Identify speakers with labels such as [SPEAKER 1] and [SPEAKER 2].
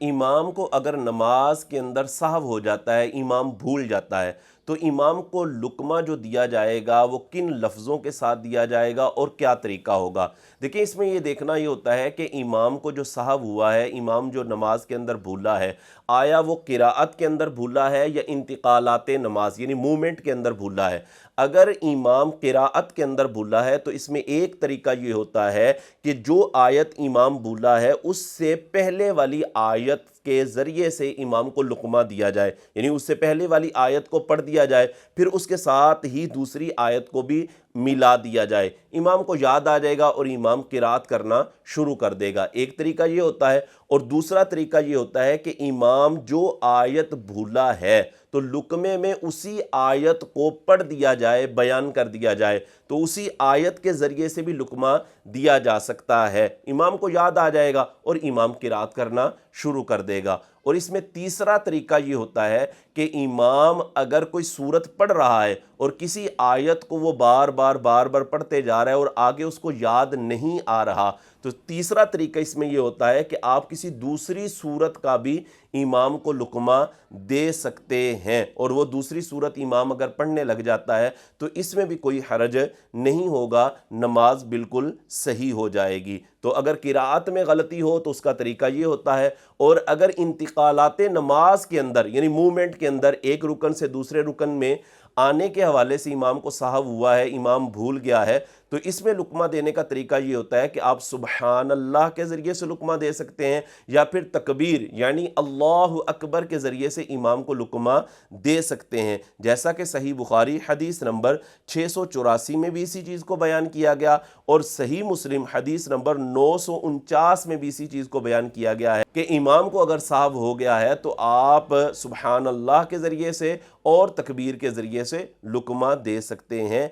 [SPEAKER 1] امام کو اگر نماز کے اندر سہو ہو جاتا ہے، امام بھول جاتا ہے، تو امام کو لقمہ جو دیا جائے گا وہ کن لفظوں کے ساتھ دیا جائے گا اور کیا طریقہ ہوگا؟ دیکھیں، اس میں یہ دیکھنا یہ ہوتا ہے کہ امام کو جو سہو ہوا ہے، امام جو نماز کے اندر بھولا ہے، آیا وہ قراءت کے اندر بھولا ہے یا انتقالات نماز یعنی مومنٹ کے اندر بھولا ہے؟ اگر امام قراءت کے اندر بھولا ہے تو اس میں ایک طریقہ یہ ہوتا ہے کہ جو آیت امام بھولا ہے اس سے پہلے والی آیت کے ذریعے سے امام کو لقمہ دیا جائے، یعنی اس سے پہلے والی آیت کو پڑھ دیا جائے، پھر اس کے ساتھ ہی دوسری آیت کو بھی ملا دیا جائے، امام کو یاد آ جائے گا اور امام قرات کرنا شروع کر دے گا۔ ایک طریقہ یہ ہوتا ہے، اور دوسرا طریقہ یہ ہوتا ہے کہ امام جو آیت بھولا ہے تو لقمے میں اسی آیت کو پڑھ دیا جائے، بیان کر دیا جائے، تو اسی آیت کے ذریعے سے بھی لقمہ دیا جا سکتا ہے، امام کو یاد آ جائے گا اور امام قرات کرنا شروع کر دے گا۔ اور اس میں تیسرا طریقہ یہ ہوتا ہے کہ امام اگر کوئی سورت پڑھ رہا ہے اور کسی آیت کو وہ بار بار پڑھتے جا رہا ہے اور آگے اس کو یاد نہیں آ رہا، تو تیسرا طریقہ اس میں یہ ہوتا ہے کہ آپ کسی دوسری سورت کا بھی امام کو لقمہ دے سکتے ہیں، اور وہ دوسری سورت امام اگر پڑھنے لگ جاتا ہے تو اس میں بھی کوئی حرج نہیں ہوگا، نماز بالکل صحیح ہو جائے گی۔ تو اگر قراءت میں غلطی ہو تو اس کا طریقہ یہ ہوتا ہے، اور اگر انتقالات نماز کے اندر یعنی مومنٹ کے اندر ایک رکن سے دوسرے رکن میں آنے کے حوالے سے امام کو سہو ہوا ہے، امام بھول گیا ہے، تو اس میں لقمہ دینے کا طریقہ یہ ہوتا ہے کہ آپ سبحان اللہ کے ذریعے سے لقمہ دے سکتے ہیں، یا پھر تکبیر یعنی اللہ اکبر کے ذریعے سے امام کو لقمہ دے سکتے ہیں، جیسا کہ صحیح بخاری حدیث نمبر 684 میں بھی اسی چیز کو بیان کیا گیا، اور صحیح مسلم حدیث نمبر 949 میں بھی اسی چیز کو بیان کیا گیا ہے کہ امام کو اگر سہو ہو گیا ہے تو آپ سبحان اللہ کے ذریعے سے اور تکبیر کے ذریعے سے لقمہ دے سکتے ہیں۔